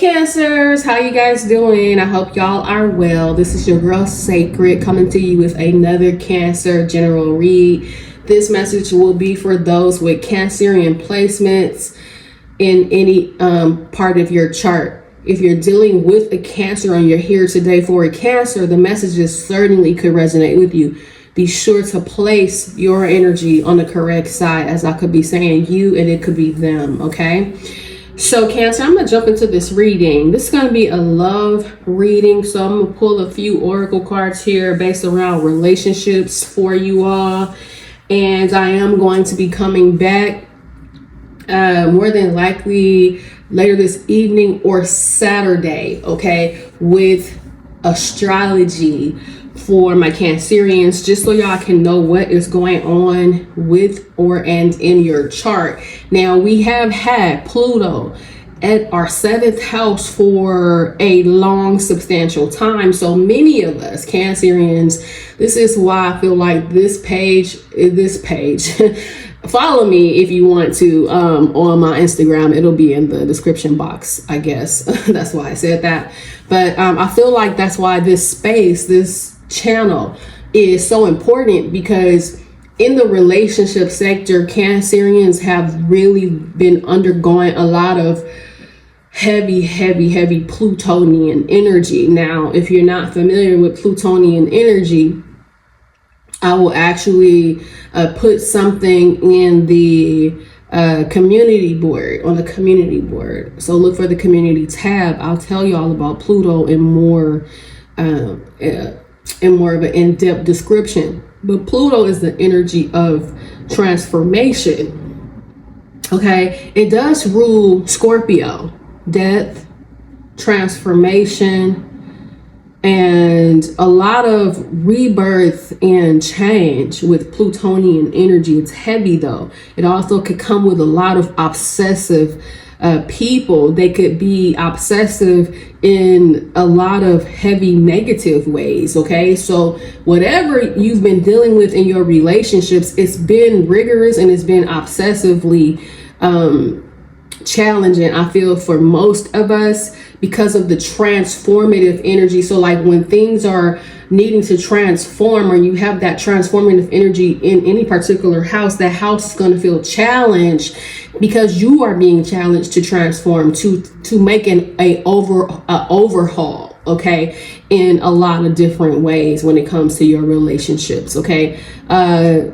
Cancers, how you guys doing? I hope y'all are well. This is your girl Sacred coming to you with another Cancer general read. This message will be for those with Cancerian placements in any part of your chart. If you're dealing with a Cancer and you're here today for a Cancer, the messages certainly could resonate with you. Be sure to place your energy on the correct side, as I could be saying you and it could be them, okay? So Cancer, I'm going to jump into this reading. This is going to be a love reading. So I'm going to pull a few oracle cards here based around relationships for you all. And I am going to be coming back more than likely later this evening or Saturday, okay, with astrology for my Cancerians, just so y'all can know what is going on with and in your chart. Now, we have had Pluto at our 7th house for a long, substantial time. So many of us Cancerians, this is why I feel like this page, follow me if you want to on my Instagram. It'll be in the description box, I guess. That's why I said that. But I feel like that's why this space, this channel is so important, because in the relationship sector, Cancerians have really been undergoing a lot of heavy Plutonian energy. Now, if you're not familiar with Plutonian energy, I will actually put something in the community board, on the community board. So look for the community tab. I'll tell you all about Pluto in more of an in-depth description. But Pluto is the energy of transformation. Okay, it does rule Scorpio, death, transformation, and a lot of rebirth and change with Plutonian energy. It's heavy though. It also could come with a lot of obsessive people. They could be obsessive in a lot of heavy negative ways. Okay, so whatever you've been dealing with in your relationships, it's been rigorous and it's been obsessively challenging, I feel, for most of us, because of the transformative energy. So like when things are needing to transform, or you have that transformative energy in any particular house, that house is going to feel challenged because you are being challenged to transform, to make an overhaul, okay, in a lot of different ways when it comes to your relationships. Okay,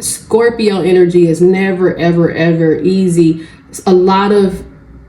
Scorpio energy is never ever easy. A lot of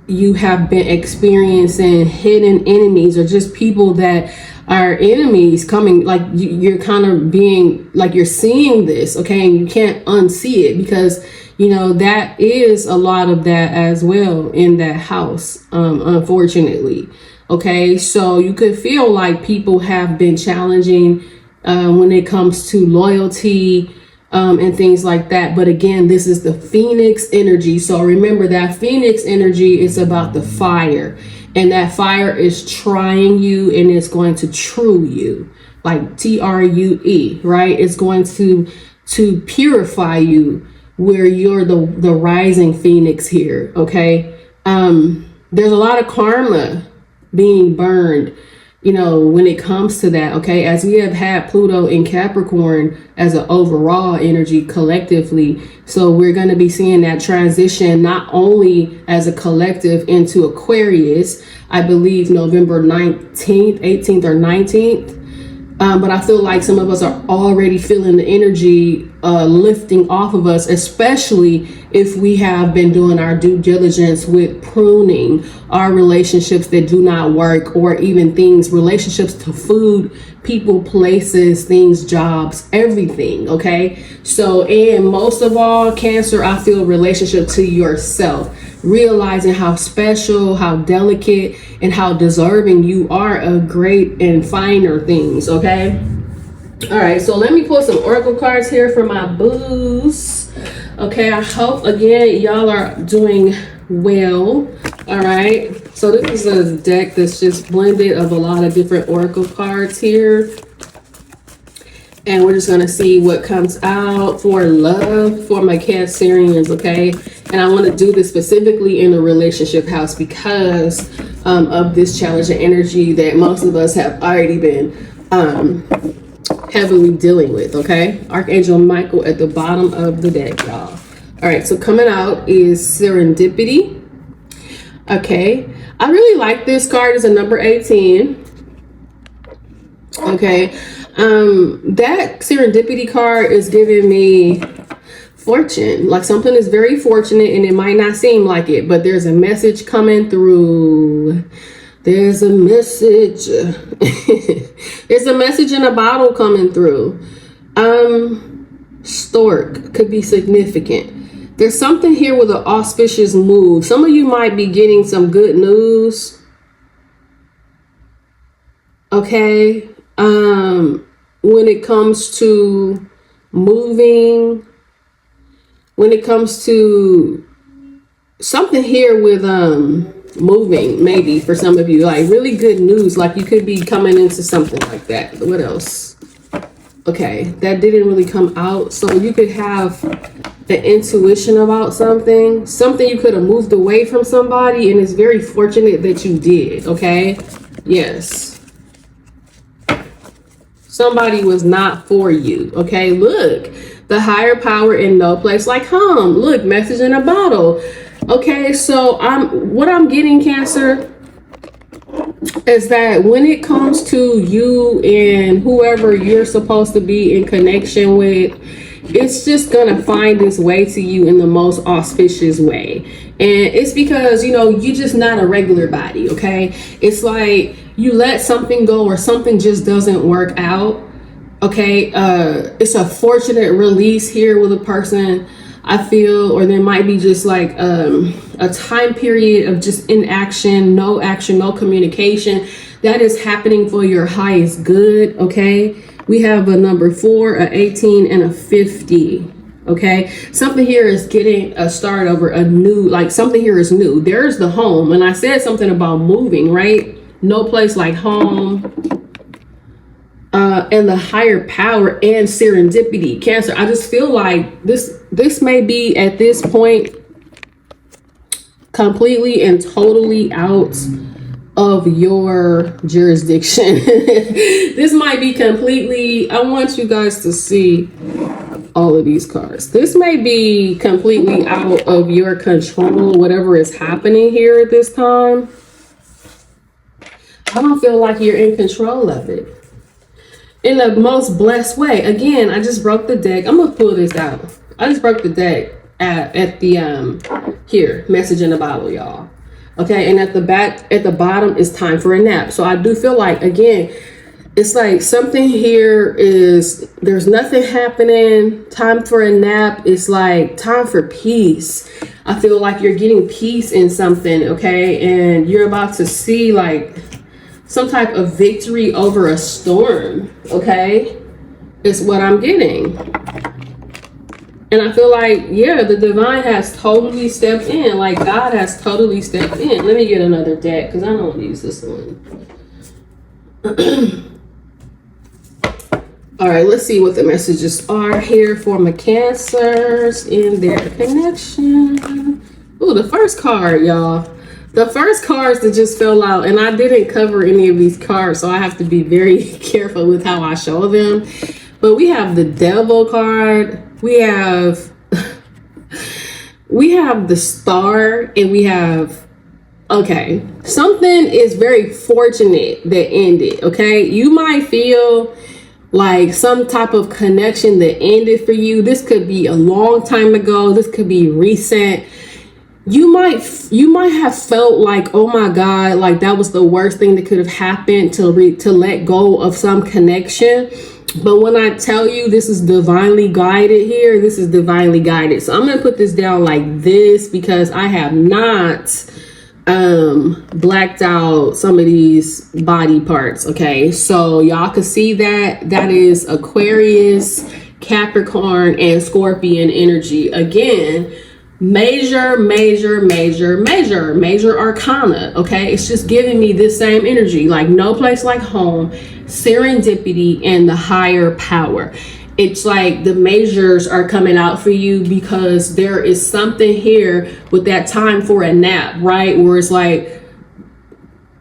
you have been experiencing hidden enemies, or just people that are enemies coming, like you're kind of being like, you're seeing this, okay, and you can't unsee it, because you know that is a lot of that as well in that house, unfortunately. Okay, so you could feel like people have been challenging when it comes to loyalty and things like that. But again, this is the Phoenix energy. So remember that Phoenix energy is about the fire, and that fire is trying you, and it's going to true you, like TRUE, right? It's going to purify you, where you're the rising Phoenix here. Okay, there's a lot of karma being burned, you know, when it comes to that. Okay, as we have had Pluto in Capricorn as an overall energy collectively, so we're going to be seeing that transition not only as a collective into Aquarius, I believe November 19th, 18th or 19th. But I feel like some of us are already feeling the energy lifting off of us, especially if we have been doing our due diligence with pruning our relationships that do not work, or even relationships to food, people, places, things, jobs, everything. Okay, so, and most of all, Cancer, I feel relationship to yourself, realizing how special, how delicate, and how deserving you are of great and finer things. Okay, all right, so let me pull some oracle cards here for my boos. Okay, I hope again y'all are doing well. All right, so this is a deck that's just blended of a lot of different oracle cards here, and we're just gonna see what comes out for love for my Cancerians. Okay, and I want to do this specifically in a relationship house, because of this challenging energy that most of us have already been heavily dealing with. Okay, Archangel Michael at the bottom of the deck, y'all. All right, so coming out is Serendipity. Okay, I really like this card. It's a number 18. Okay, that Serendipity card is giving me fortune, like something is very fortunate, and it might not seem like it, but there's a message coming through. There's a message. There's a message in a bottle coming through. Stork could be significant. There's something here with an auspicious move. Some of you might be getting some good news. Okay. When it comes to moving, when it comes to something here with moving, maybe for some of you, like really good news, like you could be coming into something like that. What else? Okay, that didn't really come out. So you could have an intuition about something you could have moved away from somebody, and it's very fortunate that you did. Okay, yes, somebody was not for you. Okay, look, the higher power in no place like home. Look, message in a bottle. Okay, so what I'm getting, Cancer, is that when it comes to you and whoever you're supposed to be in connection with, it's just gonna find its way to you in the most auspicious way. And it's because, you know, you're just not a regular body. Okay, it's like you let something go or something just doesn't work out. Okay, it's a fortunate release here with a person, I feel, or there might be just like a time period of just inaction, no action, no communication that is happening for your highest good. Okay, we have a number 4, a 18, and a 50. Okay, something here is getting a start over, a new, like something here is new. There's the home, and I said something about moving, right? No place like home. And the higher power and serendipity. Cancer, I just feel like this may be at this point completely and totally out of your jurisdiction. This might be completely, I want you guys to see all of these cards. This may be completely out of your control, whatever is happening here at this time. I don't feel like you're in control of it in the most blessed way. Again, I just broke the deck. I'm gonna pull this out. I just broke the deck at the here, message in a bottle, y'all. Okay, and at the back, at the bottom is time for a nap. So I do feel like, again, it's like something here is, there's nothing happening. Time for a nap. It's like time for peace. I feel like you're getting peace in something, okay? And you're about to see like some type of victory over a storm, okay? It's what I'm getting. And I feel like, yeah, the divine has totally stepped in. Like God has totally stepped in. Let me get another deck because I don't want to use this one. All right, let's see what the messages are here for my Cancers in their connection. Ooh, the first card, y'all. The first cards that just fell out, and I didn't cover any of these cards, so I have to be very careful with how I show them. But we have the Devil card, we have the Star, and we have, okay, something is very fortunate that ended, okay? You might feel like some type of connection that ended for you. This could be a long time ago, this could be recent. You might have felt like, oh my God, like that was the worst thing that could have happened, to let go of some connection. But when I tell you this is divinely guided here, this is divinely guided. So I'm going to put this down like this because I have not blacked out some of these body parts. Okay, so y'all can see that is Aquarius, Capricorn, and Scorpion energy. Again, major arcana. Okay, it's just giving me this same energy, like no place like home, serendipity, and the higher power. It's like the majors are coming out for you because there is something here with that time for a nap, right? Where it's like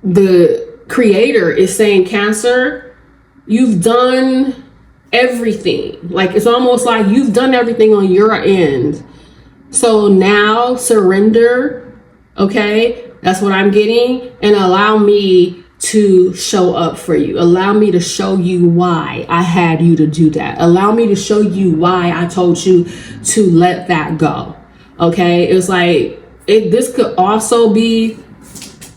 the creator is saying, Cancer, you've done everything. Like, it's almost like you've done everything on your end. So now surrender. Okay. That's what I'm getting. And allow me to show up for you. Allow me to show you why I had you to do that. Allow me to show you why I told you to let that go. Okay. It's like, this could also be,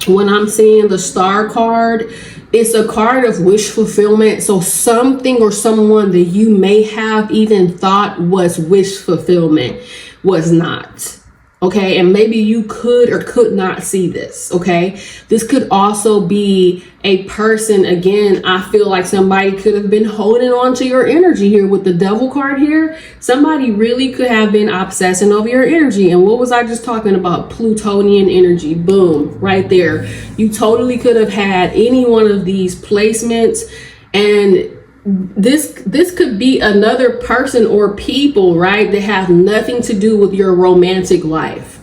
when I'm seeing the star card, it's a card of wish fulfillment. So something or someone that you may have even thought was wish fulfillment was not. Okay, and maybe you could or could not see this. Okay, this could also be a person. Again, I feel like somebody could have been holding on to your energy here with the devil card here. Somebody really could have been obsessing over your energy. And what was I just talking about? Plutonian energy. Boom, right there. You totally could have had any one of these placements, and this could be another person or people, right, that have nothing to do with your romantic life,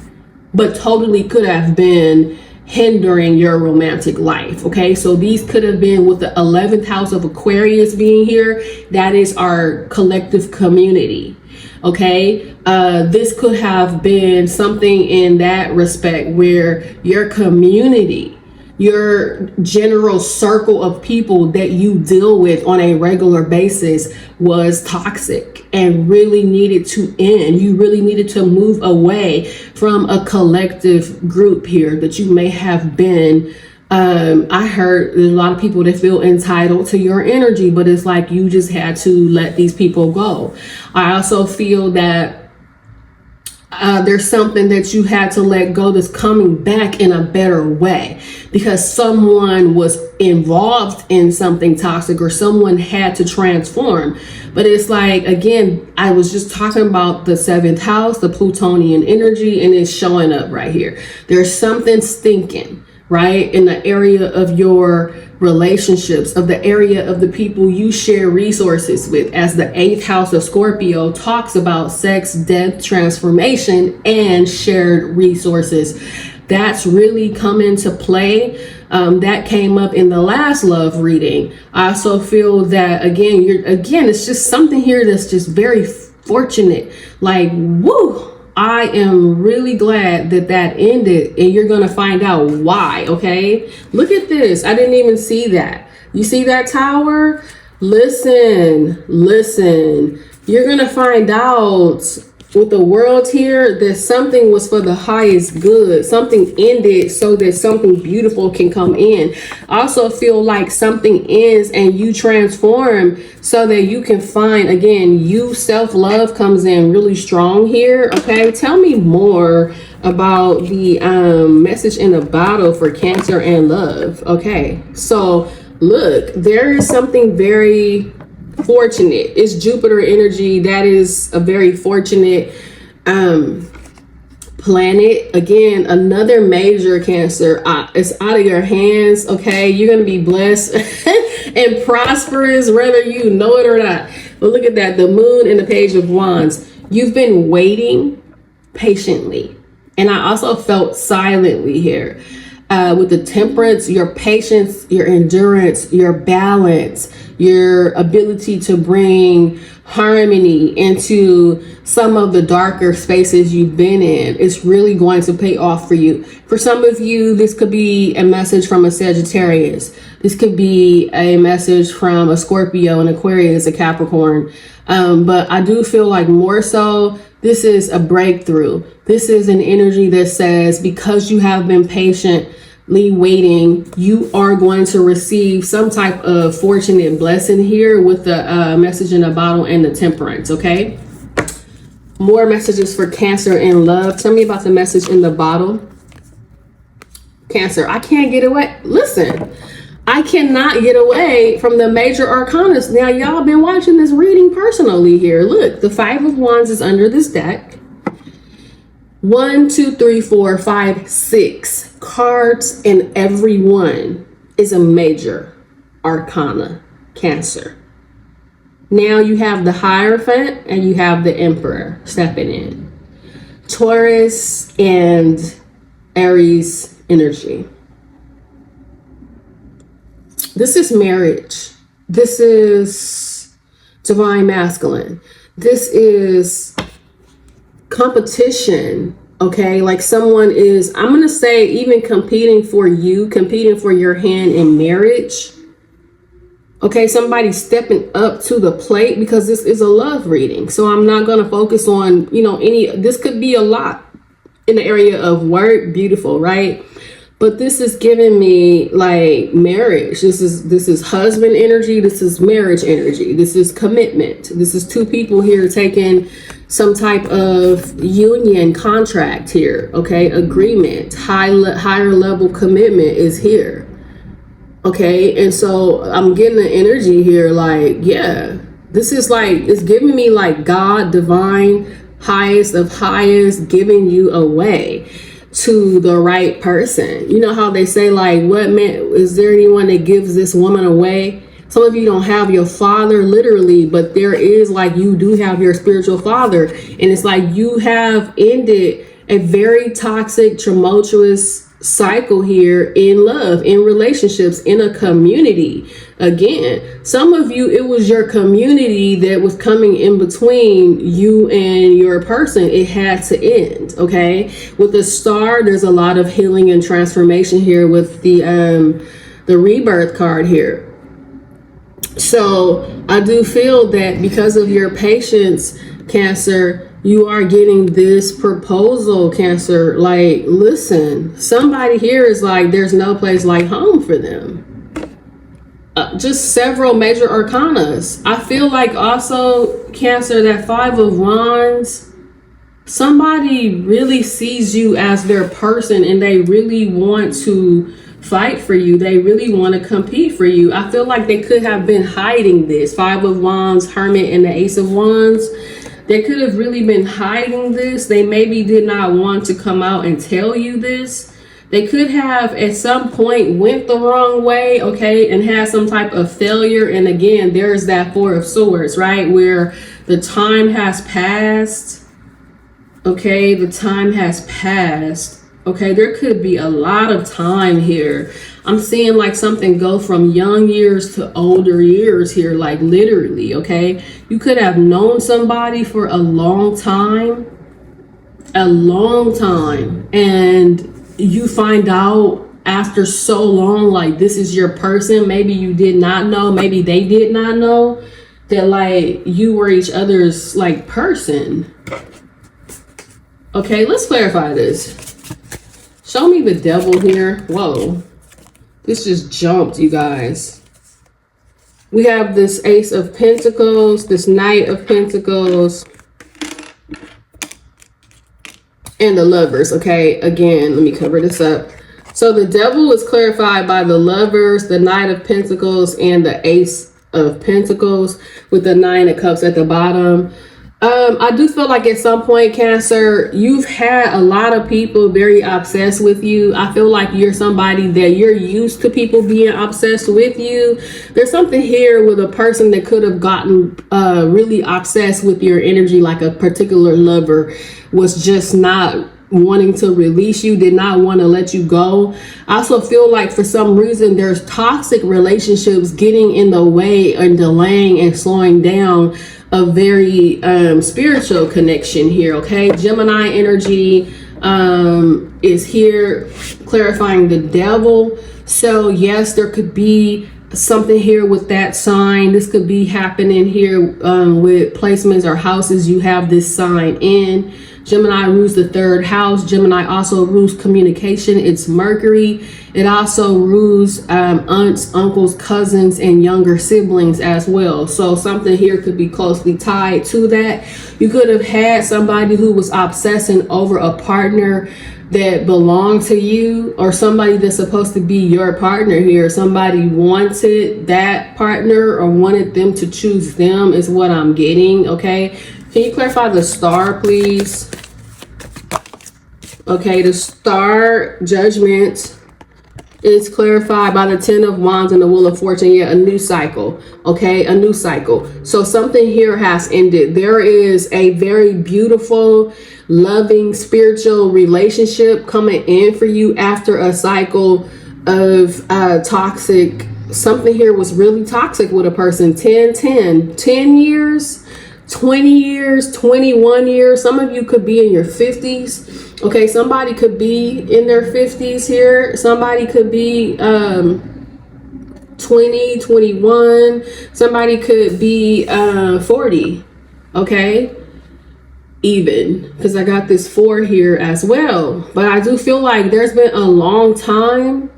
but totally could have been hindering your romantic life. Okay, so these could have been with the 11th house of Aquarius being here. That is our collective community. Okay, this could have been something in that respect where your community, your general circle of people that you deal with on a regular basis was toxic and really needed to end. You really needed to move away from a collective group here that you may have been. I heard there's a lot of people that feel entitled to your energy, but it's like you just had to let these people go. I also feel that there's something that you had to let go that's coming back in a better way, because someone was involved in something toxic or someone had to transform. But it's like, again, I was just talking about the 7th house, the Plutonian energy, and it's showing up right here. There's something stinking, right, in the area of your relationships, of the area of the people you share resources with, as the 8th house of Scorpio talks about sex, death, transformation, and shared resources. That's really come into play. That came up in the last love reading. I also feel that, again, it's just something here that's just very fortunate. Like, woo! I am really glad that ended, and you're going to find out why. Okay, look at this. I didn't even see that. You see that tower? Listen. You're going to find out with the world here that something was for the highest good. Something ended so that something beautiful can come in. I also feel like something ends and you transform so that you can find, again, you, self-love comes in really strong here. Okay, tell me more about the message in the bottle for Cancer and love. Okay, so look, there is something very fortunate. It's Jupiter energy. That is a very fortunate planet. Again, another major Cancer. It's out of your hands. Okay, you're gonna be blessed and prosperous whether you know it or not. But look at that, the moon and the Page of Wands. You've been waiting patiently, and I also felt silently here. With the Temperance, your patience, your endurance, your balance, your ability to bring harmony into some of the darker spaces you've been in, it's really going to pay off for you. For some of you, this could be a message from a Sagittarius. This could be a message from a Scorpio, an Aquarius, a Capricorn. But I do feel like more so, this is a breakthrough. This is an energy that says, because you have been patiently waiting, you are going to receive some type of fortunate blessing here with the message in the bottle and the Temperance. Okay, more messages for Cancer in love. Tell me about the message in the bottle. Cancer, I can't get away. Listen, I cannot get away from the major arcana. Now, y'all been watching this reading personally here. Look, the 5 of Wands is under this deck. 1, 2, 3, 4, 5, 6 cards, and every one is a major arcana, Cancer. Now you have the Hierophant and you have the Emperor stepping in. Taurus and Aries energy. This is marriage. This is divine masculine. This is competition. Okay, like someone is, I'm going to say, even competing for you, competing for your hand in marriage. Okay, somebody stepping up to the plate, because this is a love reading. So I'm not going to focus on, this could be a lot in the area of work. Beautiful, right? But this is giving me like marriage. This is husband energy. This is marriage energy. This is commitment. This is two people here taking some type of union contract here. Okay, agreement, higher level commitment is here. Okay, and so I'm getting the energy here like, yeah, this is like, it's giving me like God, divine, highest of highest, giving you away to the right person. You know how they say like, what man, is there anyone that gives this woman away? Some of you don't have your father literally, but there is like, you do have your spiritual father. And it's like you have ended a very toxic, tumultuous cycle here in love, in relationships, in a community. Again, some of you, it was your community that was coming in between you and your person. It had to end. Okay, with the star, there's a lot of healing and transformation here with the rebirth card here. So I do feel that because of your patience, Cancer, you are getting this proposal, Cancer. Like, listen, somebody here is like, there's no place like home for them. Just several major arcanas. I feel like also, Cancer, that 5 of Wands, somebody really sees you as their person and they really want to fight for you. They really want to compete for you. I feel like they could have been hiding this. 5 of Wands, Hermit, and the Ace of Wands. They could have really been hiding this. They maybe did not want to come out and tell you this. They could have at some point went the wrong way, okay, and had some type of failure. And again, there's that 4 of Swords, right, where the time has passed. Okay, the time has passed. Okay, there could be a lot of time here. I'm seeing like something go from young years to older years here, like literally, okay? You could have known somebody for a long time, and you find out after so long, like this is your person. Maybe you did not know, maybe they did not know that like you were each other's like person. Okay, let's clarify this. Show me the devil here. Whoa. This just jumped, you guys. We have this Ace of Pentacles, this Knight of Pentacles, and the Lovers. Okay, again, let me cover this up. So the devil is clarified by the Lovers, the Knight of Pentacles, and the Ace of Pentacles with the 9 of Cups at the bottom. I do feel like at some point, Cancer, you've had a lot of people very obsessed with you. I feel like you're somebody that you're used to people being obsessed with you. There's something here with a person that could have gotten really obsessed with your energy, like a particular lover was just not wanting to release you, did not want to let you go. I also feel like for some reason there's toxic relationships getting in the way and delaying and slowing down a very spiritual connection here. Okay, Gemini energy is here clarifying the devil. So yes, there could be something here with that sign. This could be happening here with placements or houses you have this sign in. Gemini rules the 3rd house. Gemini also rules communication. It's Mercury. It also rules aunts, uncles, cousins, and younger siblings as well. So something here could be closely tied to that. You could have had somebody who was obsessing over a partner that belonged to you, or somebody that's supposed to be your partner here. Somebody wanted that partner or wanted them to choose them is what I'm getting. Okay, can you clarify the star, please? Okay, the star, Judgment, is clarified by the 10 of Wands and the Wheel of Fortune. Yeah, a new cycle. Okay, a new cycle. So something here has ended. There is a very beautiful, loving, spiritual relationship coming in for you after a cycle of toxic something here was really toxic with a person. 10 years, 20 years, 21 years. Some of you could be in your 50s. Okay, somebody could be in their 50s here. Somebody could be 20, 21. Somebody could be 40. Okay, even, because I got this 4 here as well. But I do feel like there's been a long time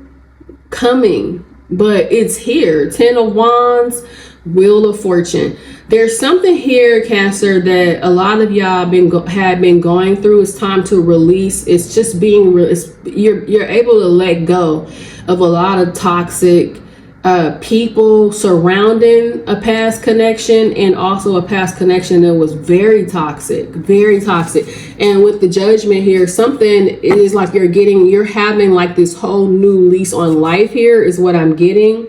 coming, but it's here. 10 of Wands, Wheel of Fortune. There's something here, Cancer, that a lot of y'all have been going through. It's time to release. It's just being you're able to let go of a lot of toxic people surrounding a past connection, and also a past connection that was very toxic. And with the Judgment here, something is like you're having like this whole new lease on life here is what I'm getting.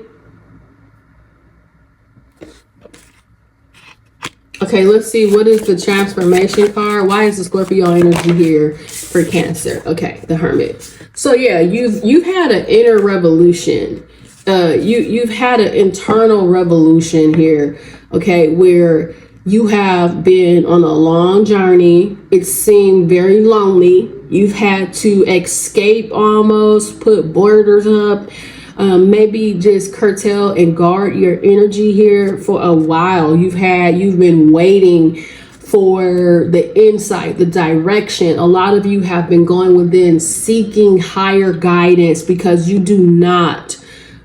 Okay, let's see, what is the transformation card? Why is the Scorpio energy here for Cancer? Okay, the Hermit. So yeah, you've had an inner revolution. You've had an internal revolution here, okay, where you have been on a long journey. It seemed very lonely. You've had to escape, almost put borders up, maybe just curtail and guard your energy here for a while. You've been waiting for the insight, the direction. A lot of you have been going within, seeking higher guidance, because you do not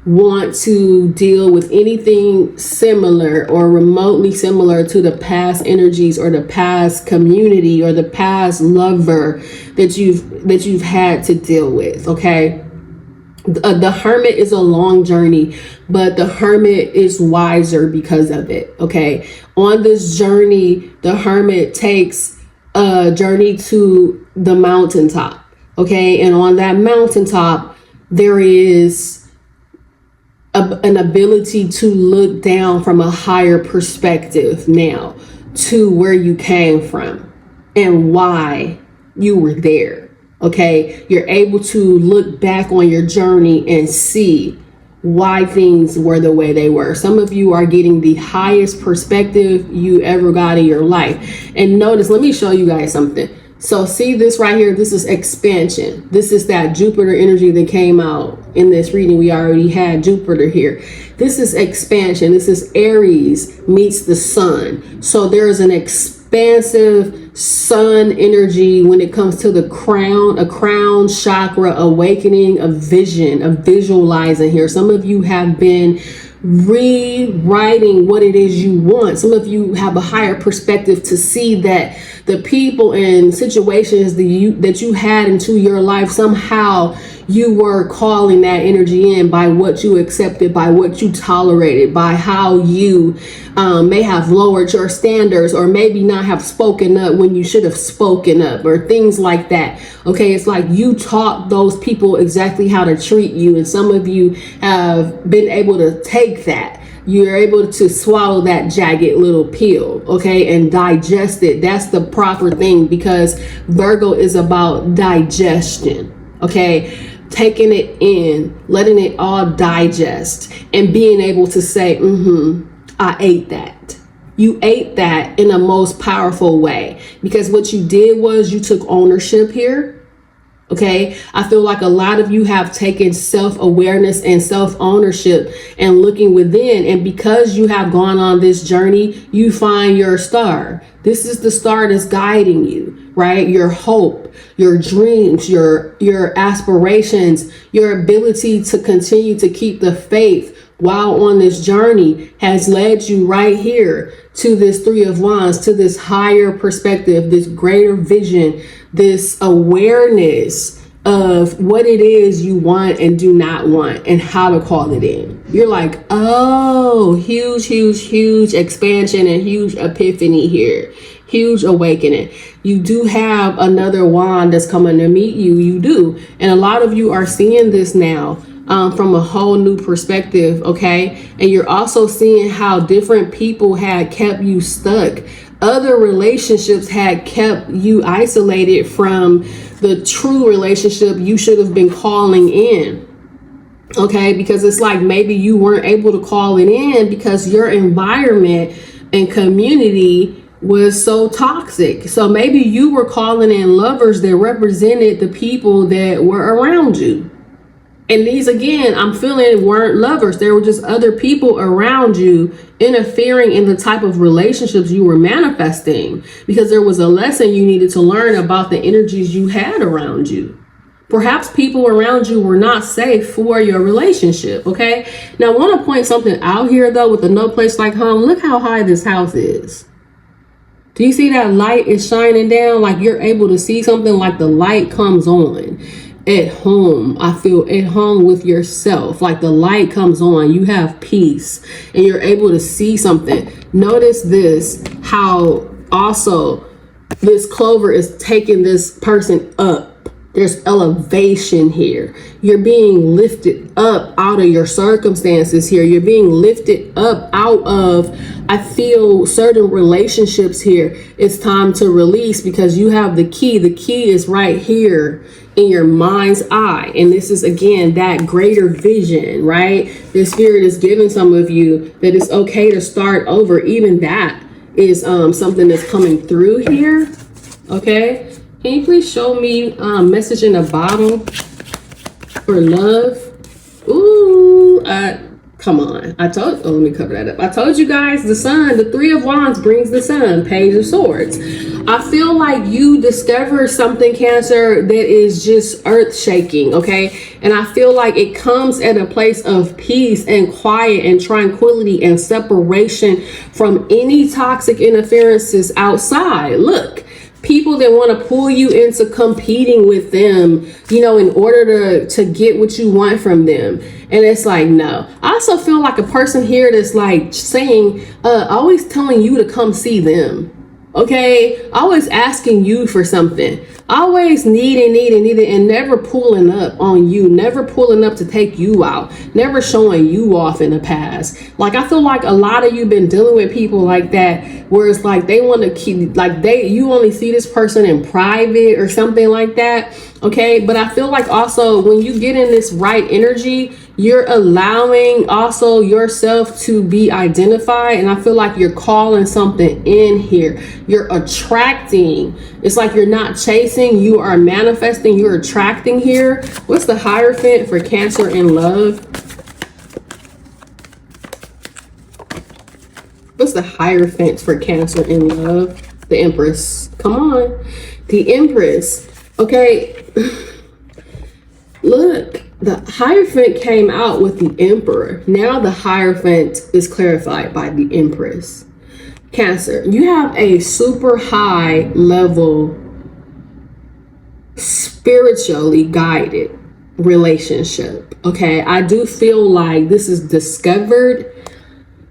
want to deal with anything similar or remotely similar to the past energies or the past community or the past lover that you've had to deal with. Okay, the Hermit is a long journey, but the Hermit is wiser because of it. Okay, on this journey, the Hermit takes a journey to the mountaintop. Okay, and on that mountaintop there is an ability to look down from a higher perspective now to where you came from and why you were there. Okay, you're able to look back on your journey and see why things were the way they were. Some of you are getting the highest perspective you ever got in your life. And notice, let me show you guys something. So see this right here, this is expansion. This is that Jupiter energy that came out in this reading. We already had Jupiter here. This is expansion. This is Aries meets the sun. So there is an expansive sun energy when it comes to the crown, a crown chakra awakening, a vision, of visualizing here. Some of you have been rewriting what it is you want. Some of you have a higher perspective to see that the people and situations that you had into your life, somehow you were calling that energy in by what you accepted, by what you tolerated, by how you may have lowered your standards, or maybe not have spoken up when you should have spoken up, or things like that. Okay, it's like you taught those people exactly how to treat you, and some of you have been able to take that. You're able to swallow that jagged little pill, okay, and digest it. That's the proper thing, because Virgo is about digestion, okay? Taking it in, letting it all digest, and being able to say, I ate that. You ate that in a most powerful way, because what you did was you took ownership here. Okay, I feel like a lot of you have taken self-awareness and self-ownership and looking within. And because you have gone on this journey, you find your star. This is the star that's guiding you, right? Your hope, your dreams, your aspirations, your ability to continue to keep the faith while on this journey has led you right here to this Three of Wands, to this higher perspective, this greater vision, this awareness of what it is you want and do not want, and how to call it in. You're like, oh, huge expansion and huge epiphany here. Huge awakening. You do have another wand that's coming to meet you. You do. And a lot of you are seeing this now from a whole new perspective, okay? And you're also seeing how different people had kept you stuck. Other relationships had kept you isolated from the true relationship you should have been calling in. Okay, because it's like maybe you weren't able to call it in because your environment and community was so toxic. So maybe you were calling in lovers that represented the people that were around you. And these, again, I'm feeling weren't lovers. There were just other people around you interfering in the type of relationships you were manifesting, because there was a lesson you needed to learn about the energies you had around you. Perhaps people around you were not safe for your relationship. Okay. Now I want to point something out here though, with the No Place Like Home. Look how high this house is. Do you see that light is shining down? Like you're able to see something, like the light comes on at home. I feel at home with yourself, like the light comes on, you have peace and you're able to see something. Notice this, how also this clover is taking this person up. There's elevation here. You're being lifted up out of your circumstances here. You're being lifted up out of, I feel, certain relationships here. It's time to release because you have the key. The key is right here in your mind's eye. And this is, again, that greater vision, right? The spirit is giving some of you that it's okay to start over. Even that is something that's coming through here. Okay. Can you please show me message in a bottle for love? Ooh, come on. I told, oh, let me cover that up. I told you guys the sun, the 3 of Wands brings the sun, Page of Swords. I feel like you discover something, Cancer, that is just earth shaking, okay? And I feel like it comes at a place of peace and quiet and tranquility and separation from any toxic interferences outside. Look. People that want to pull you into competing with them, you know, in order to get what you want from them. And it's like, no. I also feel like a person here that's like saying, always telling you to come see them. Okay, always asking you for something, always needing, and never pulling up on you, never pulling up to take you out, never showing you off in the past. Like, I feel like a lot of you been dealing with people like that, where it's like they want to keep, like you only see this person in private or something like that. Okay, but I feel like also when you get in this right energy, you're allowing also yourself to be identified. And I feel like you're calling something in here. You're attracting. It's like you're not chasing, you are manifesting, you're attracting here. What's the Hierophant for Cancer in love? What's the Hierophant for Cancer in love? The Empress. Come on. The Empress. Okay. Look. The Hierophant came out with the Emperor. Now the Hierophant is clarified by the Empress. Cancer, you have a super high level, spiritually guided relationship. Okay, I do feel like this is discovered.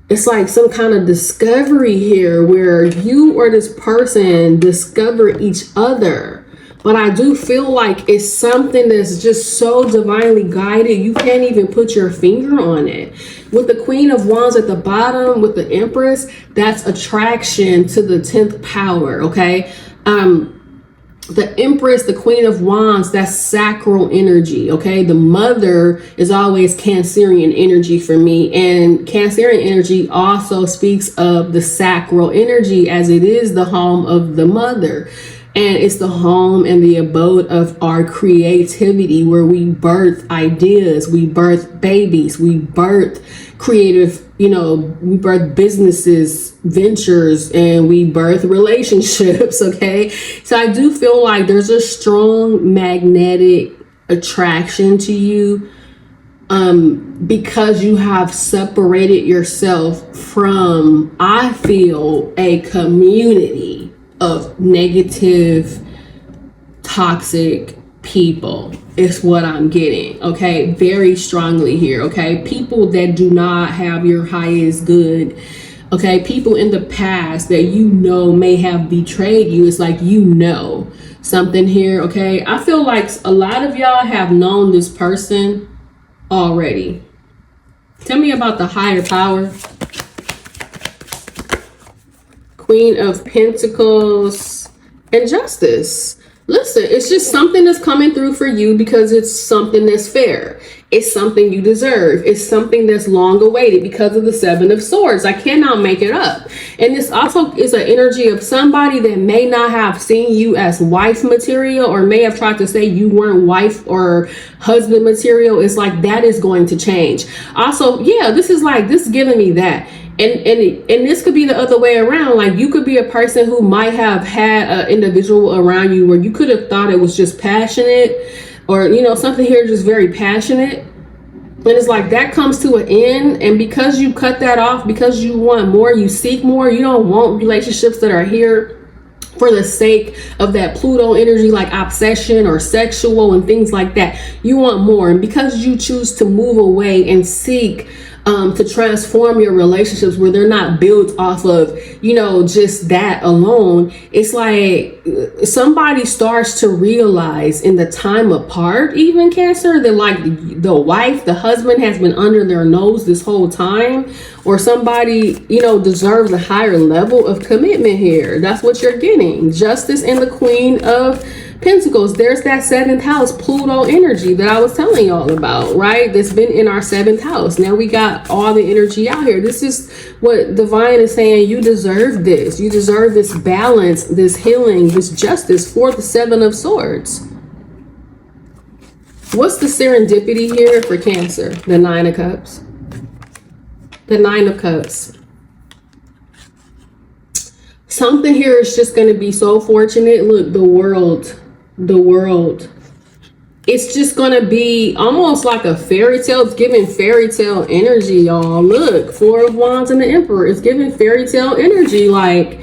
It's like some kind of discovery here where you or this person discover each other. But I do feel like it's something that's just so divinely guided, you can't even put your finger on it. With the Queen of Wands at the bottom, with the Empress, that's attraction to the 10th power, okay? The Empress, the Queen of Wands, that's sacral energy, okay? The mother is always Cancerian energy for me. And Cancerian energy also speaks of the sacral energy, as it is the home of the mother. And it's the home and the abode of our creativity, where we birth ideas, we birth babies, we birth creative, we birth businesses, ventures, and we birth relationships. Okay. So I do feel like there's a strong magnetic attraction to you, because you have separated yourself from, I feel, a community of negative, toxic people is what I'm getting. Okay, very strongly here. Okay, people that do not have your highest good. Okay, people in the past that may have betrayed you. It's like something here. Okay, I feel like a lot of y'all have known this person already. Tell me about the higher power. Queen of Pentacles and Justice. Listen, it's just something that's coming through for you because it's something that's fair. It's something you deserve. It's something that's long awaited because of the Seven of Swords. I cannot make it up. And this also is an energy of somebody that may not have seen you as wife material, or may have tried to say you weren't wife or husband material. It's like that is going to change. Also, yeah, this is giving me that. And this could be the other way around. Like, you could be a person who might have had an individual around you where you could have thought it was just passionate, or, you know, something here just very passionate. And it's like that comes to an end. And because you cut that off, because you want more, you seek more, you don't want relationships that are here for the sake of that Pluto energy, like obsession or sexual and things like that. You want more. And because you choose to move away and seek to transform your relationships where they're not built off of, you know, just that alone, it's like somebody starts to realize in the time apart, even Cancer, that like the wife, the husband has been under their nose this whole time, or somebody, you know, deserves a higher level of commitment here. That's what you're getting. Justice and the Queen of Pentacles. There's that 7th house Pluto energy that I was telling y'all about, right? That's been in our 7th house. Now we got all the energy out here. This is what Divine is saying. You deserve this. You deserve this balance, this healing, this justice for the 7 of Swords. What's the serendipity here for Cancer? The 9 of Cups. The 9 of Cups. Something here is just going to be so fortunate. Look, the world, it's just going to be almost like a fairy tale. It's giving fairy tale energy, y'all. Look, 4 of Wands and the Emperor. It's giving fairy tale energy. Like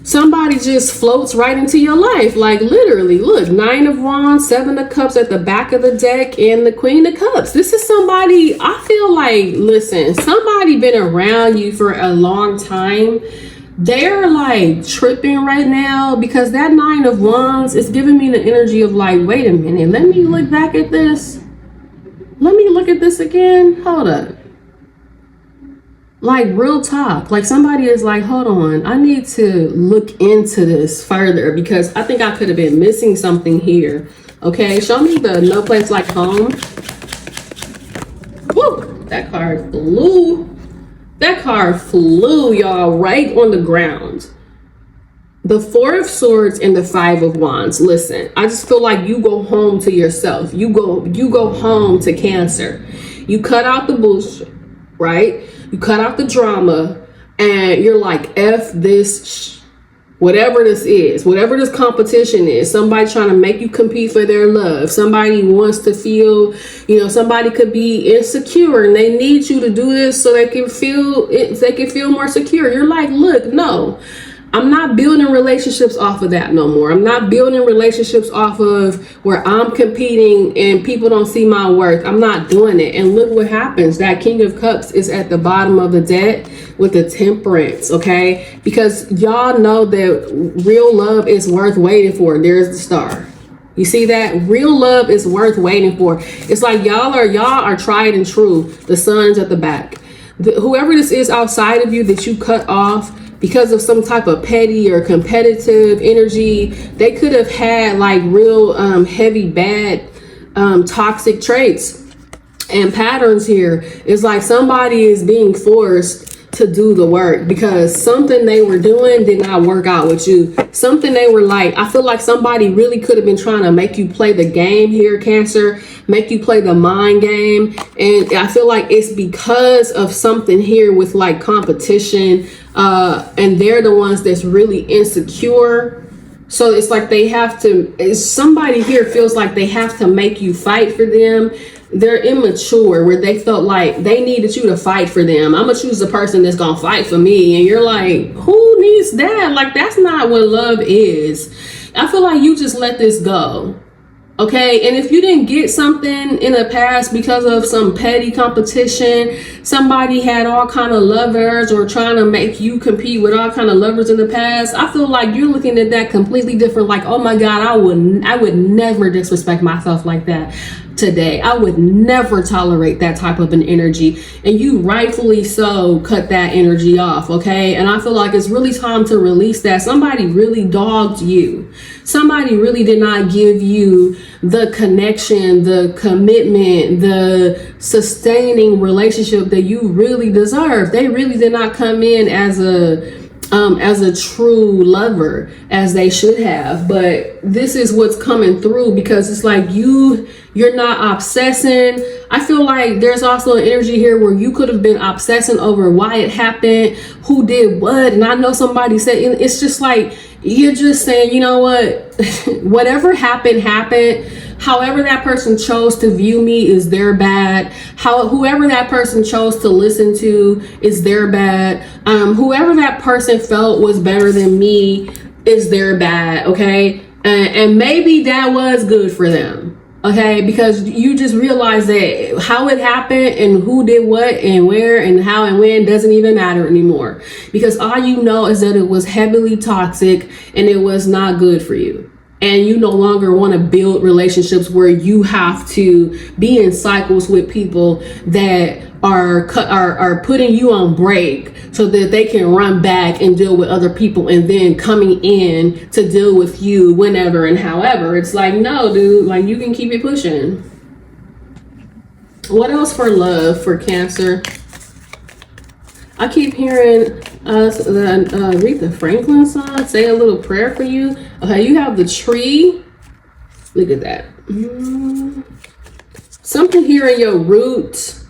somebody just floats right into your life. Like literally, look, 9 of Wands, 7 of Cups at the back of the deck, and the Queen of Cups. This is somebody, I feel like, listen, somebody been around you for a long time. They're like tripping right now because that 9 of Wands is giving me the energy of like, wait a minute, let me look back at this. Let me look at this again. Hold up. Like real talk. Like somebody is like, hold on, I need to look into this further because I think I could have been missing something here. Okay, show me the No Place Like Home. Woo, that card flew. That card flew, y'all, right on the ground. The 4 of Swords and the 5 of Wands. Listen, I just feel like you go home to yourself. You go home to Cancer. You cut out the bullshit, right? You cut out the drama, and you're like, F this whatever this is, whatever this competition is. Somebody trying to make you compete for their love. Somebody wants to feel, you know, somebody could be insecure and they need you to do this so they can feel more secure. You're like, look, no, I'm not building relationships off of that no more. I'm not building relationships off of where I'm competing and people don't see my worth. I'm not doing it. And look what happens. That King of Cups is at the bottom of the deck with the Temperance, okay? Because y'all know that real love is worth waiting for. There's the star. You see that? Real love is worth waiting for. It's like y'all are tried and true. The Sun's at the back. Whoever this is outside of you that you cut off because of some type of petty or competitive energy, they could have had like real heavy, bad, toxic traits and patterns here. It's like somebody is being forced to do the work because something they were doing did not work out with you. Something they were like, I feel like somebody really could have been trying to make you play the game here, Cancer, make you play the mind game. And I feel like it's because of something here with like competition, and they're the ones that's really insecure. So it's like they have to, somebody here feels like they have to make you fight for them. They're immature where they felt like they needed you to fight for them. I'm gonna choose the person that's gonna fight for me. And you're like, who needs that? Like, that's not what love is. I feel like you just let this go. Okay, and if you didn't get something in the past because of some petty competition, somebody had all kind of lovers or trying to make you compete with all kind of lovers in the past, I feel like you're looking at that completely different. Like, oh my God, I would never disrespect myself like that today. I would never tolerate that type of an energy. And you rightfully so cut that energy off, okay? And I feel like it's really time to release that. Somebody really dogged you. Somebody really did not give you the connection, the commitment, the sustaining relationship that you really deserve. They really did not come in as a true lover as they should have. But this is what's coming through, because it's like you're not obsessing. I feel like there's also an energy here where you could have been obsessing over why it happened, who did what. And I know somebody said, it's just like, you're just saying, you know what, whatever happened. However that person chose to view me is their bad. Whoever that person chose to listen to is their bad. Whoever that person felt was better than me is their bad. Okay. And maybe that was good for them. Okay. Because you just realize that how it happened and who did what and where and how and when doesn't even matter anymore. Because all you know is that it was heavily toxic and it was not good for you. And you no longer want to build relationships where you have to be in cycles with people that are putting you on break so that they can run back and deal with other people and then coming in to deal with you whenever and however. It's like, no, dude, like you can keep it pushing. What else for love for Cancer? I keep hearing Aretha Franklin song, say a little prayer for you. Okay, you have the tree. Look at that. Something here in your roots.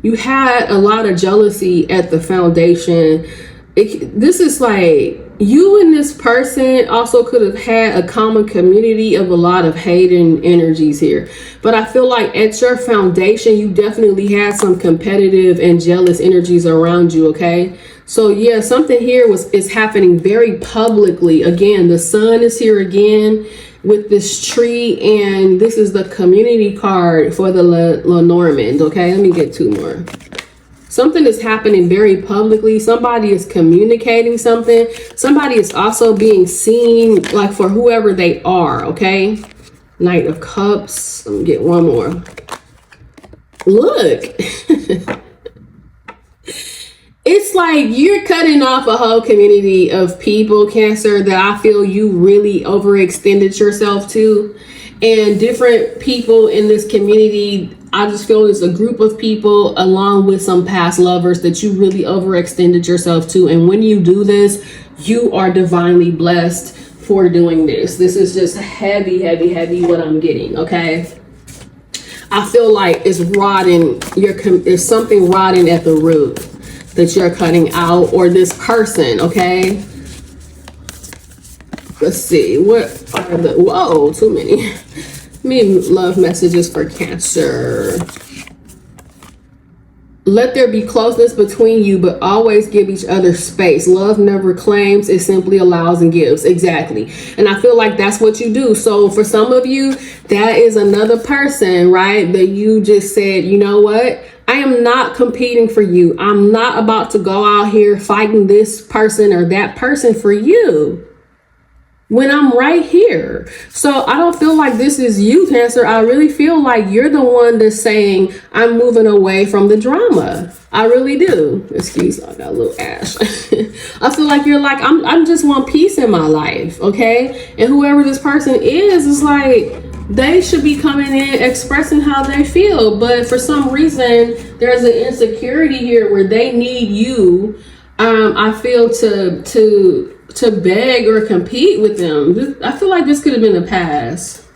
You had a lot of jealousy at the foundation. This is like you and this person also could have had a common community of a lot of hate and energies here. But I feel like at your foundation, you definitely had some competitive and jealous energies around you. Okay. So yeah, something here is happening very publicly. Again, the sun is here again with this tree, and this is the community card for the Lenormand. Okay, let me get two more. Something is happening very publicly. Somebody is communicating something. Somebody is also being seen, like for whoever they are. Okay, Knight of Cups. Let me get one more. Look. It's like you're cutting off a whole community of people, Cancer, that I feel you really overextended yourself to. And different people in this community, I just feel it's a group of people along with some past lovers that you really overextended yourself to. And when you do this, you are divinely blessed for doing this. This is just heavy, heavy, heavy what I'm getting, okay? I feel like it's rotting. There's something rotting at the root that you're cutting out, or this person, okay? Let's see, what are the, whoa, too many. Love messages for Cancer. Let there be closeness between you, but always give each other space. Love never claims, it simply allows and gives. Exactly. And I feel like that's what you do. So for some of you, that is another person, right? That you just said, you know what? I am not competing for you. I'm not about to go out here fighting this person or that person for you when I'm right here. So I don't feel like this is you, Cancer. I really feel like you're the one that's saying, I'm moving away from the drama. I really do. Excuse me, I got a little ash. I feel like you're like, I'm just want peace in my life, okay? And whoever this person is like, they should be coming in expressing how they feel. But for some reason, there's an insecurity here where they need you, I feel, to beg or compete with them. I feel like this could have been a pass.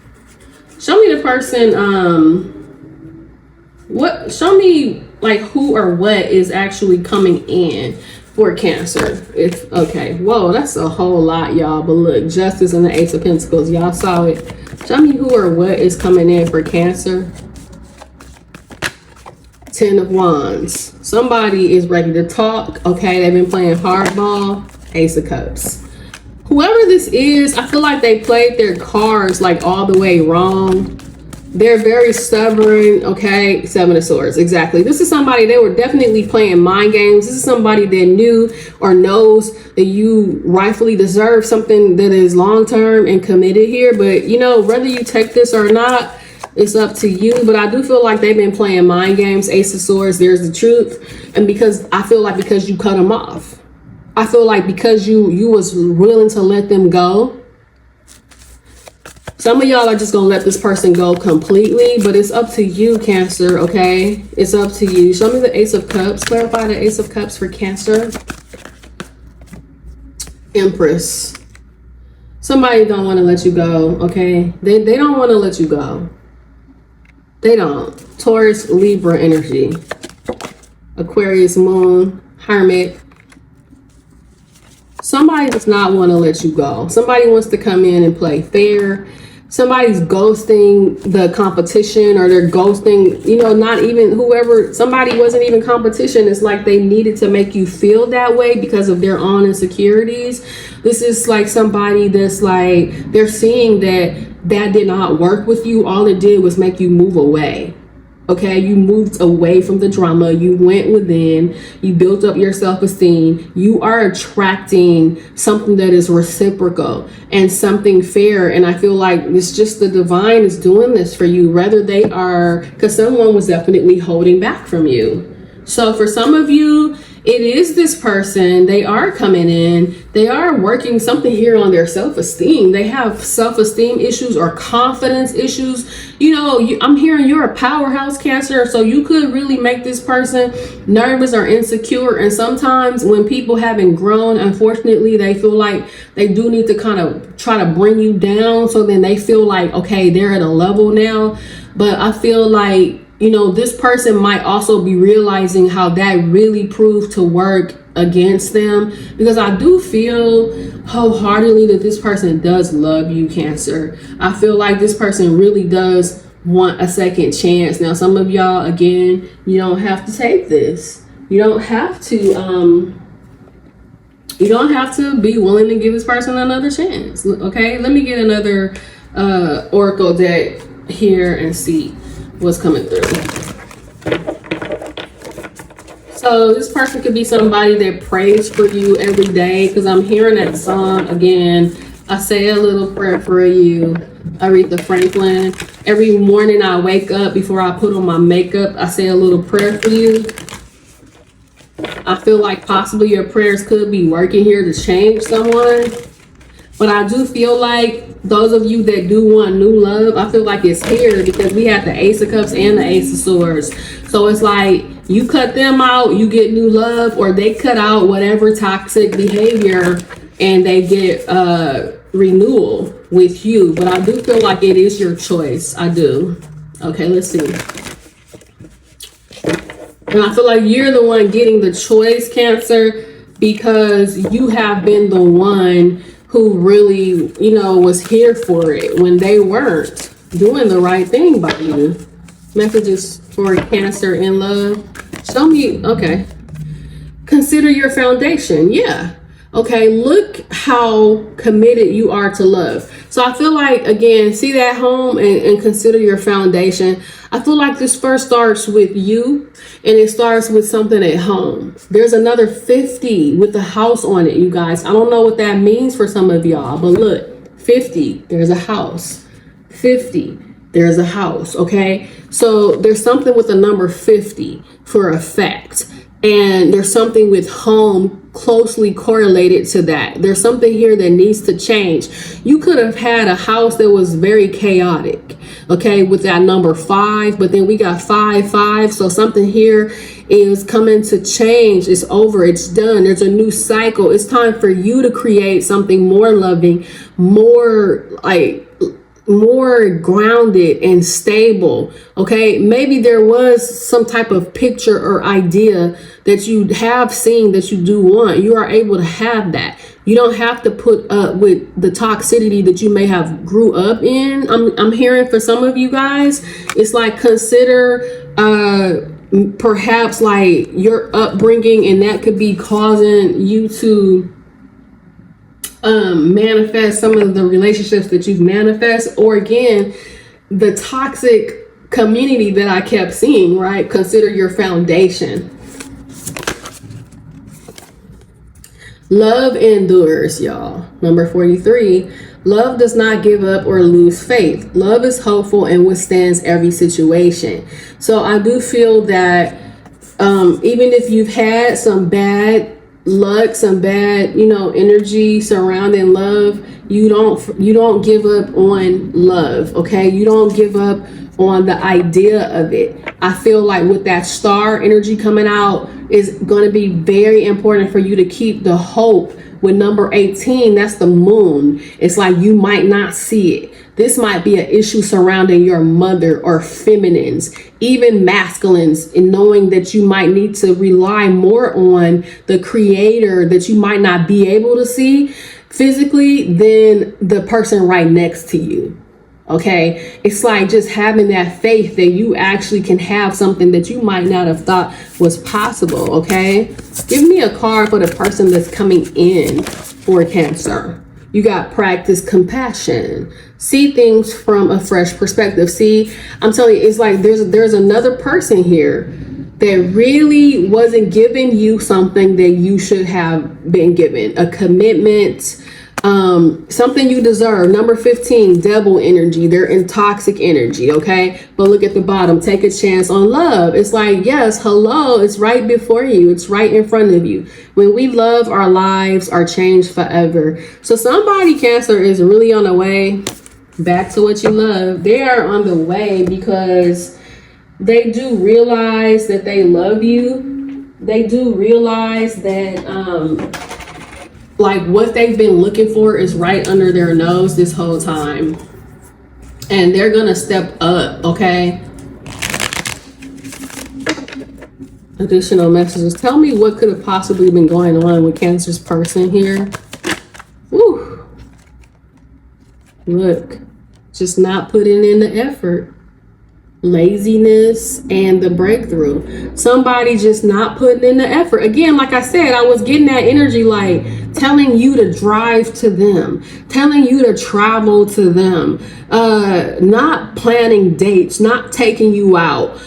Show me the person, show me like who or what is actually coming in for Cancer. Okay, whoa, that's a whole lot, y'all. But look, Justice and the Ace of Pentacles, y'all saw it. Show me who or what is coming in for Cancer. Ten of Wands. Somebody is ready to talk. Okay, they've been playing hardball. Ace of Cups. Whoever this is, I feel like they played their cards like all the way wrong. They're very stubborn. Okay, Seven of Swords. Exactly. This is somebody, they were definitely playing mind games. This is somebody that knew or knows that you rightfully deserve something that is long-term and committed here. But you know, whether you take this or not, it's up to you. But I do feel like they've been playing mind games. Ace of Swords, there's the truth. And because I feel like because you cut them off, I feel like because you was willing to let them go, Some of y'all are just gonna let this person go completely, but it's up to you, Cancer, okay? It's up to you. Show me the Ace of Cups. Clarify the Ace of Cups for Cancer. Empress. Somebody don't want to let you go, okay? They don't want to let you go. They don't. Taurus, Libra energy. Aquarius, Moon, Hermit. Somebody does not want to let you go. Somebody wants to come in and play fair. Somebody's ghosting the competition, or they're ghosting, you know, not even whoever, somebody wasn't even competition. It's like they needed to make you feel that way because of their own insecurities. This is like somebody that's like, they're seeing that did not work with you. All it did was make you move away. Okay, you moved away from the drama. You went within. You built up your self-esteem. You are attracting something that is reciprocal and something fair. And I feel like it's just the divine is doing this for you. Whether they are, because someone was definitely holding back from you. So for some of you, it is this person. They are coming in. They are working something here on their self-esteem. They have self-esteem issues or confidence issues. You know, I'm hearing you're a powerhouse, Cancer. So you could really make this person nervous or insecure. And sometimes when people haven't grown, unfortunately, they feel like they do need to kind of try to bring you down. So then they feel like, okay, they're at a level now. But I feel like, you know, this person might also be realizing how that really proved to work against them, because I do feel wholeheartedly that this person does love you, Cancer. I feel like this person really does want a second chance. Now, some of y'all, again, you don't have to take this. You don't have to be willing to give this person another chance. Okay, let me get another oracle deck here and see what's coming through. So this person could be somebody that prays for you every day, because I'm hearing that song again. I say a little prayer for you. I read the Franklin. Every morning I wake up, before I put on my makeup, I say a little prayer for you. I feel like possibly your prayers could be working here to change someone. But I do feel like those of you that do want new love, I feel like it's here, because we have the Ace of Cups and the Ace of Swords. So it's like you cut them out, you get new love, or they cut out whatever toxic behavior and they get renewal with you. But I do feel like it is your choice. I do. Okay, let's see. And I feel like you're the one getting the choice, Cancer, because you have been the one who really, you know, was here for it when they weren't doing the right thing by you. Messages for Cancer in love. Show me, okay. Consider your foundation. Yeah. Okay, look how committed you are to love. So I feel like, again, see that home and consider your foundation. I feel like this first starts with you, and it starts with something at home. There's another 50 with the house on it, you guys. I don't know what that means for some of y'all, but look, 50, there's a house. 50, there's a house, okay? So there's something with the number 50 for a fact. And there's something with home closely correlated to that. There's something here that needs to change. You could have had a house that was very chaotic, okay, with that number 5, but then we got 5, 5. So something here is coming to change. It's over. It's done. There's a new cycle. It's time for you to create something more loving, more grounded and stable. Okay, maybe there was some type of picture or idea that you have seen that you do want. You are able to have that. You don't have to put up with the toxicity that you may have grew up in. I'm hearing for some of you guys, it's like consider perhaps like your upbringing, and that could be causing you to manifest some of the relationships that you've manifest, or again, the toxic community that I kept seeing, right? Consider your foundation. Love endures, y'all. Number 43, love does not give up or lose faith. Love is hopeful and withstands every situation. So I do feel that even if you've had some bad luck, some bad, energy surrounding love, you don't give up on love, okay? You don't give up on the idea of it. I feel like with that star energy coming out is going to be very important for you to keep the hope. With number 18, that's the moon. It's like you might not see it. This might be an issue surrounding your mother or feminines, even masculines, in knowing that you might need to rely more on the creator that you might not be able to see physically than the person right next to you. Okay, it's like just having that faith that you actually can have something that you might not have thought was possible. Okay, give me a card for the person that's coming in for Cancer. You got practice compassion. See things from a fresh perspective. See, I'm telling you, it's like there's another person here that really wasn't giving you something that you should have been given. A commitment, something you deserve. Number 15, devil energy. They're in toxic energy, okay? But look at the bottom. Take a chance on love. It's like, yes, hello. It's right before you. It's right in front of you. When we love, our lives are changed forever. So somebody, Cancer, is really on the way back to what you love. They are on the way because they do realize that they love you. They do realize that, like what they've been looking for is right under their nose this whole time. And they're gonna step up, okay? Additional messages. Tell me what could have possibly been going on with Cancer's person here. Woo. Look, just not putting in the effort. Laziness and the breakthrough. Somebody just not putting in the effort. Again, like I said, I was getting that energy, like telling you to drive to them, telling you to travel to them, not planning dates, not taking you out.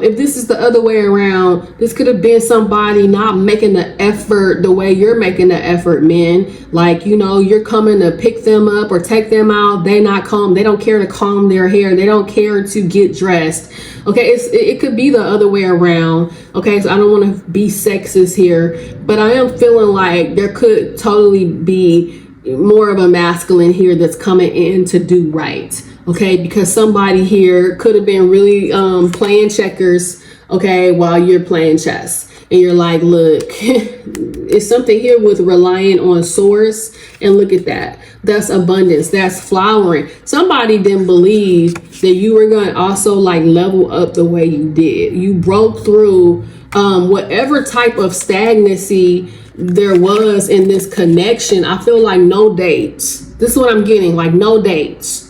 If this is the other way around, this could have been somebody not making the effort the way you're making the effort, men. Like, you're coming to pick them up or take them out. They not calm. They don't care to comb their hair. They don't care to get dressed. Okay, it could be the other way around. Okay, so I don't want to be sexist here, but I am feeling like there could totally be more of a masculine here that's coming in to do right. Okay, because somebody here could have been really playing checkers, okay, while you're playing chess. And you're like, look, it's something here with relying on source. And look at that. That's abundance. That's flowering. Somebody didn't believe that you were going to also like level up the way you did. You broke through whatever type of stagnancy there was in this connection. I feel like no dates. This is what I'm getting, like no dates.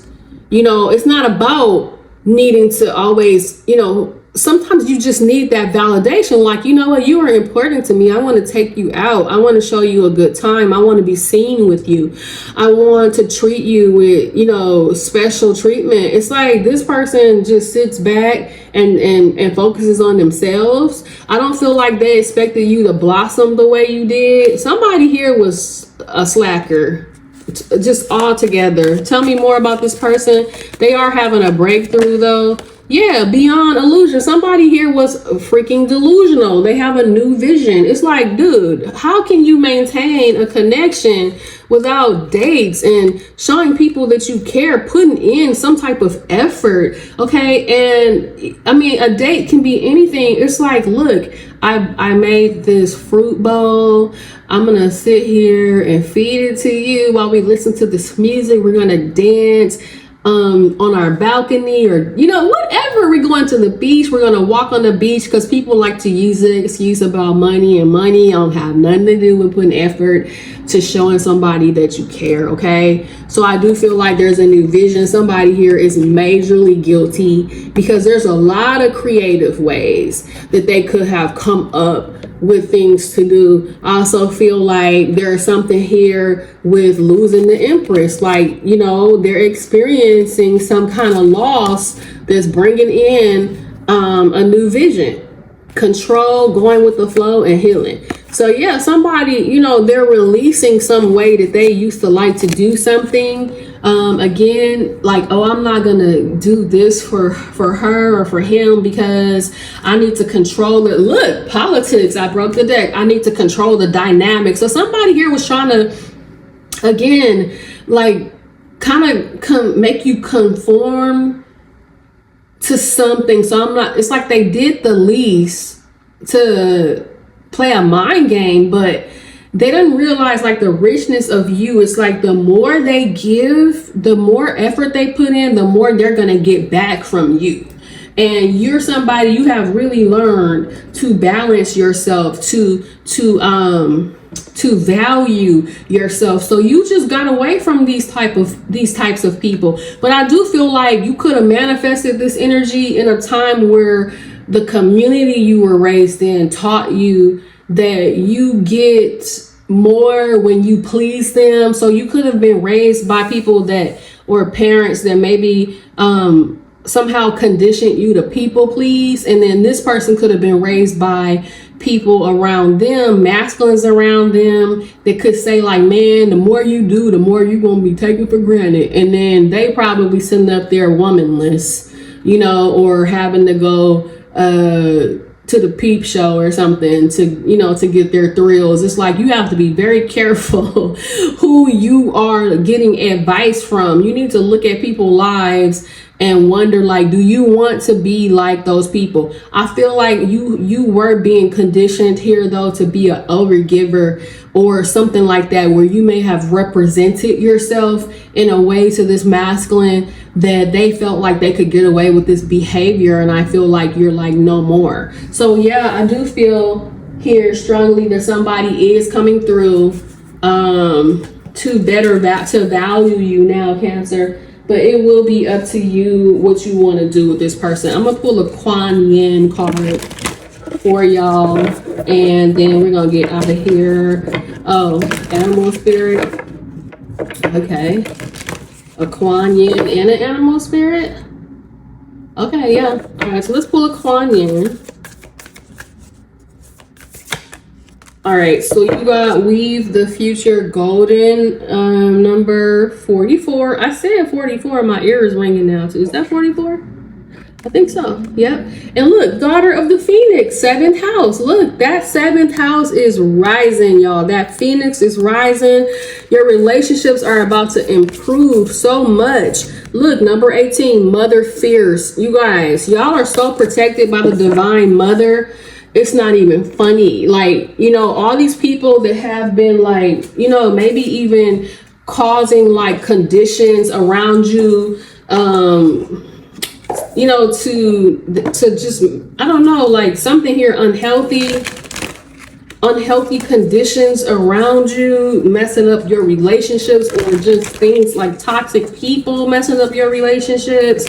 It's not about needing to always, sometimes you just need that validation. Like, you know what, you are important to me. I want to take you out. I want to show you a good time. I want to be seen with you. I want to treat you with, special treatment. It's like this person just sits back and focuses on themselves. I don't feel like they expected you to blossom the way you did. Somebody here was a slacker. Just all together. Tell me more about this person. They are having a breakthrough though. Yeah, beyond illusion. Somebody here was freaking delusional. They have a new vision. It's like, dude, how can you maintain a connection without dates and showing people that you care, putting in some type of effort? Okay, and I mean, a date can be anything. It's like, look, I made this fruit bowl. I'm gonna sit here and feed it to you while we listen to this music. We're gonna dance on our balcony, or whatever. We're going to the beach. We're gonna walk on the beach, because people like to use the excuse about money, and money don't have nothing to do with putting effort to showing somebody that you care. Okay, so I do feel like there's a new vision. Somebody here is majorly guilty, because there's a lot of creative ways that they could have come up with things to do. I also feel like there's something here with losing the Empress. Like, they're experiencing some kind of loss that's bringing in a new vision, control, going with the flow, and healing. So yeah, somebody, you know, they're releasing some way that they used to like to do something. Again, like, oh, I'm not gonna do this for her or for him because I need to control it. Look, politics, I broke the deck. I need to control the dynamic. So somebody here was trying to, again, like, kind of make you conform to something. So I'm not, it's like they did the least to play a mind game, but they didn't realize like the richness of you. It's like the more they give, the more effort they put in, the more they're gonna get back from you. And you're somebody, you have really learned to balance yourself, to value yourself. So you just got away from these types of people. But I do feel like you could have manifested this energy in a time where the community you were raised in taught you that you get more when you please them. So you could have been raised by people that, or parents that maybe somehow conditioned you to people please. And then this person could have been raised by people around them, masculines around them, that could say like, man, the more you do, the more you're going to be taken for granted. And then they probably sitting up there womanless, you know, or having to go to the peep show or something to, you know, to get their thrills. It's like you have to be very careful who you are getting advice from. You need to look at people's lives and wonder, like, do you want to be like those people? I feel like you were being conditioned here though to be an overgiver or something like that, where you may have represented yourself in a way to this masculine that they felt like they could get away with this behavior. And I feel like you're like, no more. So yeah, I do feel here strongly that somebody is coming through to value you now, Cancer. But it will be up to you what you want to do with this person. I'm going to pull a Kuan Yin card for y'all. And then we're going to get out of here. Oh, animal spirit. Okay. A Kuan Yin and an animal spirit. Okay, yeah. All right, so let's pull a Kuan Yin. All right, so you got Weave the Future Golden, number 44. I said 44, my ear is ringing now too. Is that 44? I think so. Yep. And look, Daughter of the Phoenix, 7th house. Look, that 7th house is rising, y'all. That Phoenix is rising. Your relationships are about to improve so much. Look, number 18, Mother Fierce. You guys, y'all are so protected by the Divine Mother. It's not even funny. Like, you know, all these people that have been like, you know, maybe even causing like conditions around you, you know, to just, I don't know, like something here, unhealthy conditions around you, messing up your relationships, or just things like toxic people messing up your relationships.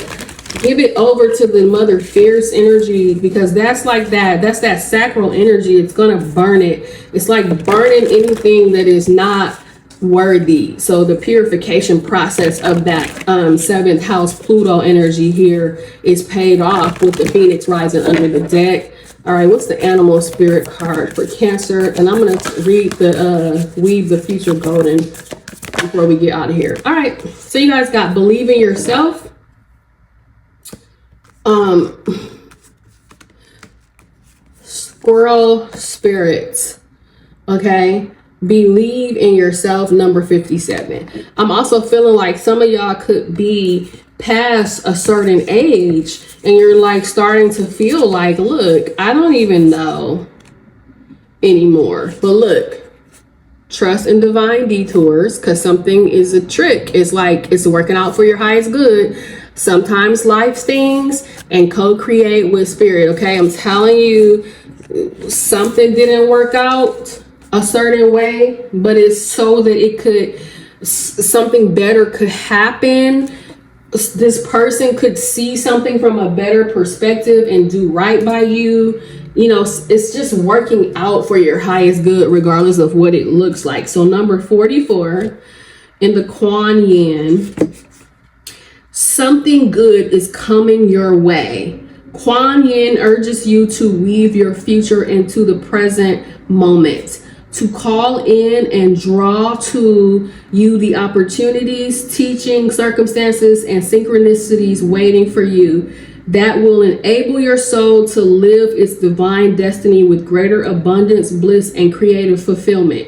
Give it over to the Mother Fierce energy, because that's like that's that sacral energy. It's gonna burn it. It's like burning anything that is not worthy. So the purification process of that 7th house Pluto energy here is paid off with the Phoenix rising under the deck. All right, what's the animal spirit card for Cancer? And I'm gonna read the Weave the Future Golden before we get out of here. All right, so you guys got Believe in Yourself. Squirrel spirits. Okay, Believe in Yourself, number 57. I'm also feeling like some of y'all could be past a certain age and you're like starting to feel like, look, I don't even know anymore. But look, trust in divine detours, because something is a trick. It's like it's working out for your highest good. Sometimes life stings, and co-create with spirit. Okay, I'm telling you, something didn't work out a certain way, but it's so that it could, something better could happen. This person could see something from a better perspective and do right by you. You know, it's just working out for your highest good, regardless of what it looks like. So number 44 in the Kuan Yin, something good is coming your way. Kuan Yin urges you to weave your future into the present moment, to call in and draw to you the opportunities, teaching, circumstances, and synchronicities waiting for you that will enable your soul to live its divine destiny with greater abundance, bliss, and creative fulfillment.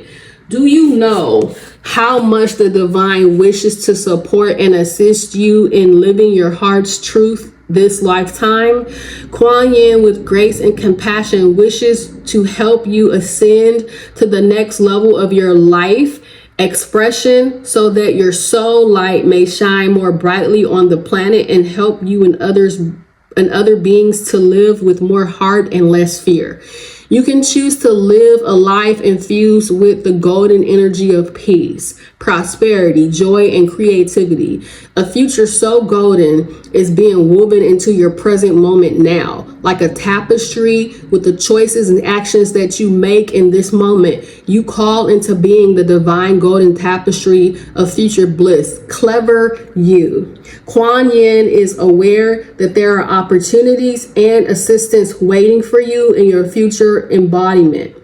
Do you know how much the divine wishes to support and assist you in living your heart's truth this lifetime? Kuan Yin, with grace and compassion, wishes to help you ascend to the next level of your life expression so that your soul light may shine more brightly on the planet and help you and other beings to live with more heart and less fear. You can choose to live a life infused with the golden energy of peace, prosperity, joy, and creativity. A future so golden is being woven into your present moment now, like a tapestry with the choices and actions that you make in this moment. You call into being the divine golden tapestry of future bliss. Clever you. Kuan Yin is aware that there are opportunities and assistance waiting for you in your future embodiment.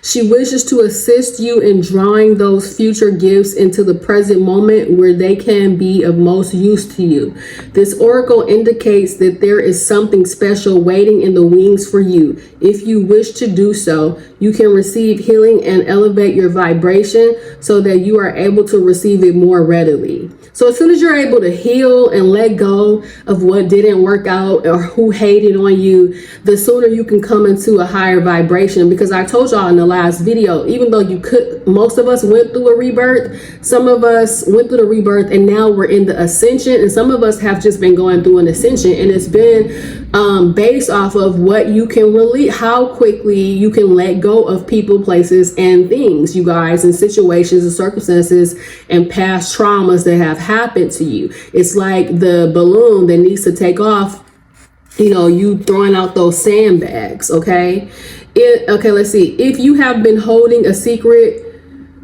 She wishes to assist you in drawing those future gifts into the present moment where they can be of most use to you. This oracle indicates that there is something special waiting in the wings for you. If you wish to do so, you can receive healing and elevate your vibration so that you are able to receive it more readily. So as soon as you're able to heal and let go of what didn't work out or who hated on you, the sooner you can come into a higher vibration. Because I told y'all in the last video, even though most of us went through a rebirth, some of us went through the rebirth and now we're in the ascension, and some of us have just been going through an ascension, and it's been based off of what you can release, how quickly you can let go of people, places, and things, you guys, and situations and circumstances and past traumas that have happened to you. It's like the balloon that needs to take off, you throwing out those sandbags. Okay, let's see. If you have been holding a secret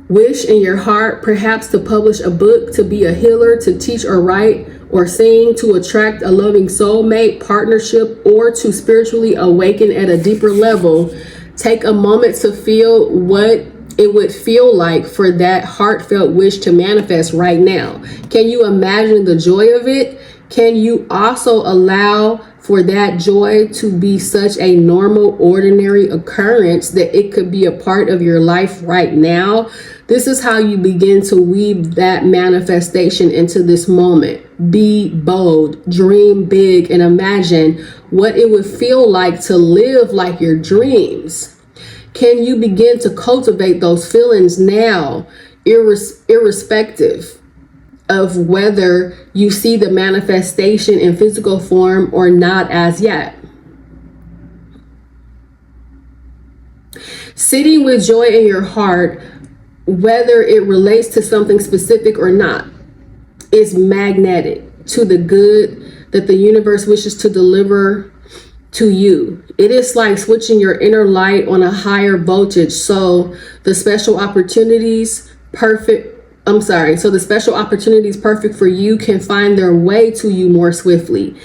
wish in your heart, perhaps to publish a book, to be a healer, to teach or write or sing, to attract a loving soulmate, partnership, or to spiritually awaken at a deeper level, take a moment to feel what it would feel like for that heartfelt wish to manifest right now. Can you imagine the joy of it? Can you also allow for that joy to be such a normal, ordinary occurrence that it could be a part of your life right now? This is how you begin to weave that manifestation into this moment. Be bold, dream big, and imagine what it would feel like to live like your dreams. Can you begin to cultivate those feelings now, irrespective of whether you see the manifestation in physical form or not as yet? Sitting with joy in your heart, whether it relates to something specific or not, is magnetic to the good that the universe wishes to deliver to you. It is like switching your inner light on a higher voltage. So the special opportunities perfect for you can find their way to you more swiftly.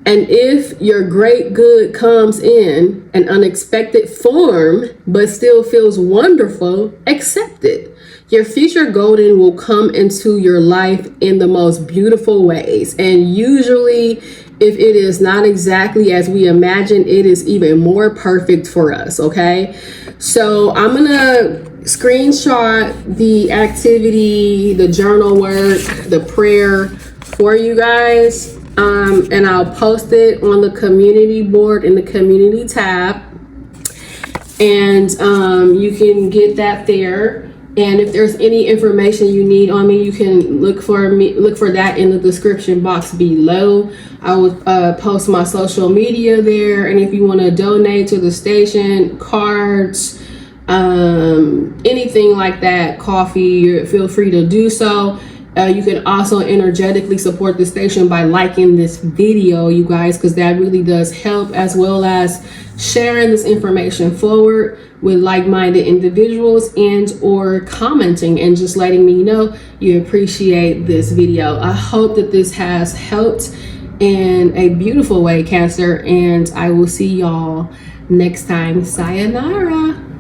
And if your great good comes in an unexpected form, but still feels wonderful, accept it. Your future golden will come into your life in the most beautiful ways. And usually, if it is not exactly as we imagine, it is even more perfect for us, okay? So I'm gonna screenshot the activity, the journal work, the prayer for you guys. And I'll post it on the community board in the community tab. And you can get that there. And if there's any information you need on me, you can look for that in the description box below. I will post my social media there. And if you want to donate to the station, cards, anything like that, coffee, feel free to do so. You can also energetically support the station by liking this video, you guys, because that really does help, as well as sharing this information forward with like-minded individuals and or commenting and just letting me know you appreciate this video. I hope that this has helped in a beautiful way, Cancer. And I will see y'all next time. Sayonara.